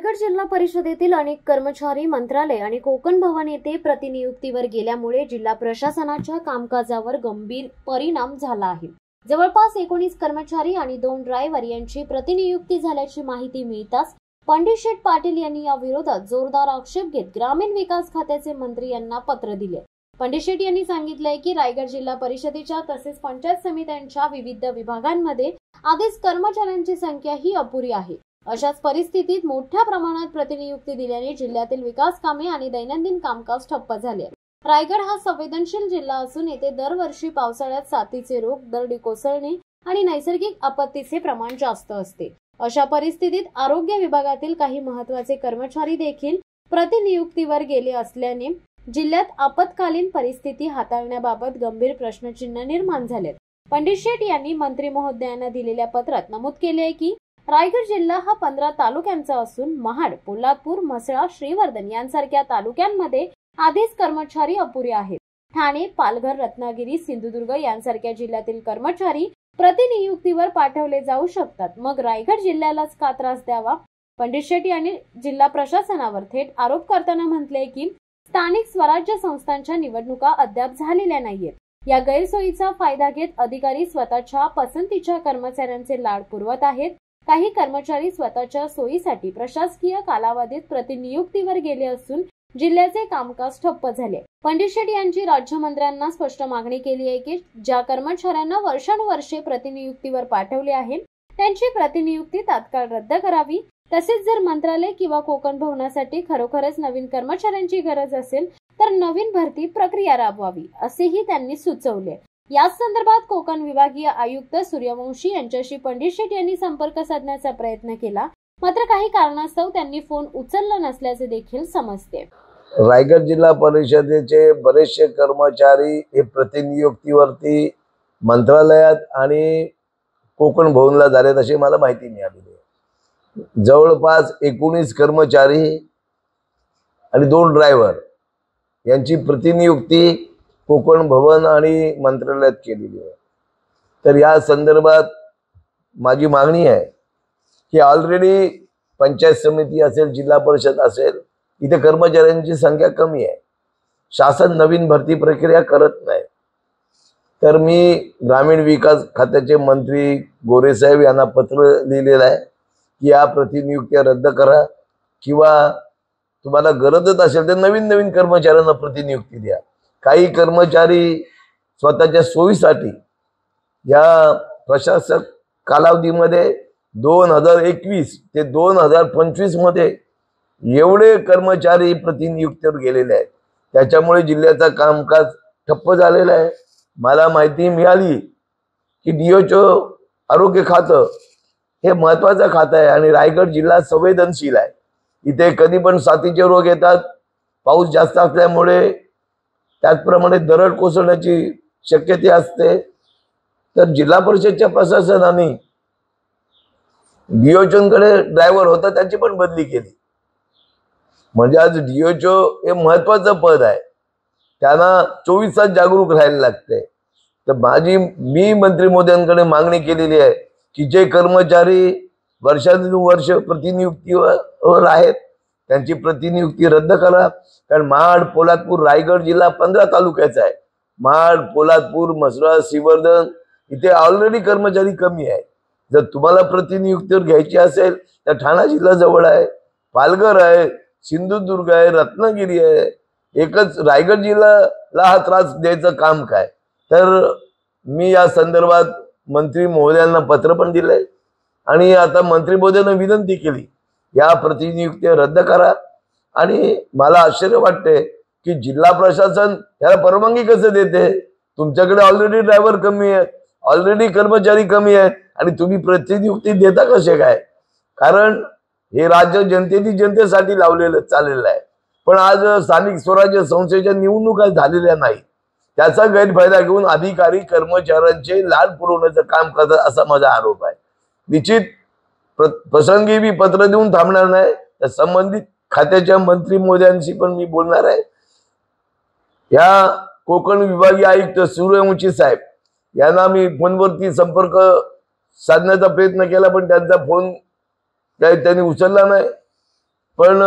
रायगड जिल्हा परिषदेतील अनेक कर्मचारी मंत्रालय आणि कोकण भवन येथे प्रतिनियुक्तीवर गेल्यामुळे जिल्हा प्रशासनाच्या कामकाजावर गंभीर परिणाम झाला आहे। जवळपास 19 कर्मचारी आणि 2 ड्रायव्हर यांची प्रतिनियुक्ती झाल्याची माहिती मिळताच पंडित शेठ पाटील यांनी या विरोधात जोरदार आक्षेप घेत ग्रामीण विकास खात्याचे मंत्री यांना पत्र दिले। पंडित शेठ यांनी सांगितले की रायगड जिल्हा परिषदेच्या तसेच पंचायत समित्यांच्या विविध विभागांमध्ये आधीच कर्मचाऱ्यांची संख्या ही अपुरी आहे। अशाच परिस्थितीत मोठ्या प्रमाणात प्रतिनियुक्ती दिल्याने जिल्ह्यातील विकास कामे आणि दैनंदिन कामकाज ठप्प झाले। रायगड हा संवेदनशील जिल्हा असून येथे दरवर्षी पावसाळ्यात साथीचे रोग, दरडी कोसळणे आणि नैसर्गिक आपत्तीचे प्रमाण जास्त असते। अशा परिस्थितीत आरोग्य विभागातील काही महत्त्वाचे कर्मचारी देखील प्रतिनियुक्तीवर गेले असल्याने जिल्ह्यात आपत्कालीन परिस्थिती हाताळण्याबाबत गंभीर प्रश्नचिन्ह निर्माण झाले। पंडित शेठ यांनी मंत्री महोदयांना दिलेल्या पत्रात नमूद केले आहे की रायगड जिल्हा हा 15 तालुक्यांचा असून महाड, पोलादपूर, म्हसळा, श्रीवर्धन यांसारख्या तालुक्यांमध्ये आधीच कर्मचारी अपुरे आहेत। ठाणे, पालघर, रत्नागिरी, सिंधुदुर्ग यांसारख्या जिल्ह्यातील कर्मचारी प्रतिनियुक्तीवर पाठवले जाऊ शकतात, मग रायगड जिल्ह्यालाच का त्रास द्यावा? पंडित शेठ यांनी जिल्हा प्रशासनावर थेट आरोप करताना म्हटले की स्थानिक स्वराज्य संस्थांच्या निवडणुका अद्याप झालेल्या नाहीयेत। या गैरसोयीचा फायदा घेत अधिकारी स्वतःच्या पसंतीच्या कर्मचाऱ्यांचे लाड पुरवत आहेत। काही कर्मचारी स्वतःच्या सोयीसाठी प्रशासकीय कालावधीत प्रतिनियुक्तीवर गेले असून जिल्ह्याचे कामकाज ठप्प झाले। पंडित शेठ यांची राज्यमंत्र्यांना स्पष्ट मागणी केली आहे की ज्या कर्मचाऱ्यांना वर्षानुवर्षे प्रतिनियुक्तीवर पाठवले आहे त्यांची प्रतिनियुक्ती तात्काळ रद्द करावी। तसेच जर मंत्रालय किंवा कोकण भवनासाठी खरोखरच नवीन कर्मचाऱ्यांची गरज असेल तर नवीन भरती प्रक्रिया राबवावी असेही त्यांनी सुचवले। याच संदर्भात कोकण विभागीय आयुक्त सूर्यवंशी यांच्याशी पंडित शेठ यांनी संपर्क साधण्याचा प्रयत्न केला, मात्र काही कारणास्तव त्यांनी फोन उचलला नसल्याचे देखील समजते। रायगड जिल्हा परिषदेचे बरेचसे कर्मचारी हे प्रतिनियुक्तीवरती मंत्रालयात आणि कोकण भवनला झालेत अशी मला माहिती मिळाली आहे। जवळपास 19 कर्मचारी आणि 2 ड्रायव्हर यांची प्रतिनियुक्ती कोकण भवन आणि मंत्रालयात केलेली आहे। तर या संदर्भात माझी मागणी आहे की ऑलरेडी पंचायत समिती असेल, जिल्हा परिषद असेल, इथे कर्मचाऱ्यांची संख्या कमी आहे, शासन नवीन भरती प्रक्रिया करत नाही। तर मी ग्रामीण विकास खात्याचे मंत्री गोरे साहेब यांना पत्र लिहिलेलं आहे की या प्रतिनियुक्त्या रद्द करा किंवा तुम्हाला गरजच असेल तर नवीन कर्मचाऱ्यांना प्रतिनियुक्ती द्या। काही कर्मचारी स्वतःच्या सोयीसाठी या प्रशासक कालावधीमध्ये 2021 ते 2025 मध्ये एवढे कर्मचारी प्रतिनियुक्तीवर गेलेले आहेत, त्याच्यामुळे जिल्ह्याचा कामकाज ठप्प झालेला आहे। मला माहिती मिळाली की DHO आरोग्य खातं हे महत्वाचं खातं आहे आणि रायगड जिल्हा संवेदनशील आहे। इथे कधी पण साथीचे रोग येतात, पाऊस जास्त असल्यामुळे त्याचप्रमाणे दरड कोसळण्याची शक्यता असते। तर जिल्हा परिषदच्या प्रशासनाने DHOकडे ड्रायव्हर होता त्यांची पण बदली केली, म्हणजे आज DHO हे महत्वाचं पद आहे, त्यांना 24 तास जागरूक राहायला लागते। तर मी मंत्री महोदयांकडे मागणी केलेली आहे की जे कर्मचारी वर्षानुवर्ष प्रतिनियुक्तीवर आहेत त्यांची प्रतिनियुक्ती रद्द करा। कारण महाड, पोलादपूर, रायगड जिल्हा 15 तालुक्याचा आहे। महाड, पोलादपूर, म्हसळा, श्रीवर्धन इथे ऑलरेडी कर्मचारी कमी आहे। जर तुम्हाला प्रतिनियुक्तीवर घ्यायची असेल तर ठाणा जिल्हा जवळ आहे, पालघर आहे, सिंधुदुर्ग आहे, रत्नागिरी आहे। एकच रायगड जिल्ह्याला हा त्रास द्यायचं काम काय? तर मी या संदर्भात मंत्री महोदयांना पत्र पण दिलंय आणि आता मंत्री महोदयांना विनंती केली या प्रतिनियुक्त्या रद्द करा। आणि मला आश्चर्य वाटते की जिल्हा प्रशासन याला परवानगी कसं देते? तुमच्याकडे ऑलरेडी ड्रायव्हर कमी आहेत, ऑलरेडी कर्मचारी कमी आहेत आणि तुम्ही प्रतिनियुक्ती देता कसे काय? कारण हे राज्य जनतेसाठी लावलेलं चाललेलं आहे, पण आज स्थानिक स्वराज्य संस्थेच्या निवडणुका झालेल्या नाही, त्याचा गैरफायदा घेऊन अधिकारी कर्मचाऱ्यांचे लाड पुरवण्याचं काम करतात असा माझा आरोप आहे। निश्चित प्रसंगी मी पत्र देऊन थांबणार नाही, त्या संबंधित खात्याच्या मंत्री महोदयांशी पण मी बोलणार आहे। या कोकण विभागीय आयुक्त सूर्यवंशी साहेब यांना मी फोनवरती संपर्क साधण्याचा प्रयत्न केला, पण त्यांचा फोन त्यांनी उचलला नाही। पण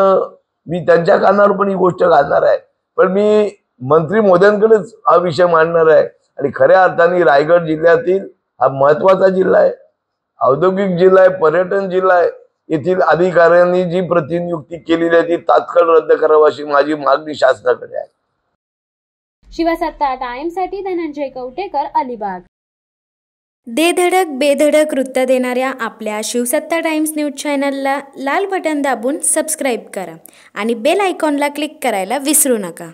मी त्यांच्या कानावर पण ही गोष्ट घालणार आहे. पण मी मंत्री मोदयांकडेच हा विषय मांडणार आहे. आणि खऱ्या अर्थाने रायगड जिल्ह्यातील हा महत्वाचा जिल्हा आहे, औद्योगिक जिल्हा आहे, पर्यटन जिल्हा आहे. येथील अधिकाऱ्यांनी जी प्रतिनियुक्ती केलेली आहे ती तात्काळ रद्द करावी अशी माझी मागणी शासनाकडे आहे. शिवसत्ता टाइम्ससाठी धनंजय कवटेकर, अलिबाग. दे धडक बेधडक वृत्त देणाऱ्या आपल्या शिवसत्ता टाइम्स न्यूज चॅनलला लाल बटन दाबून सबस्क्राईब करा आणि बेल आयकॉनला क्लिक करायला विसरू नका.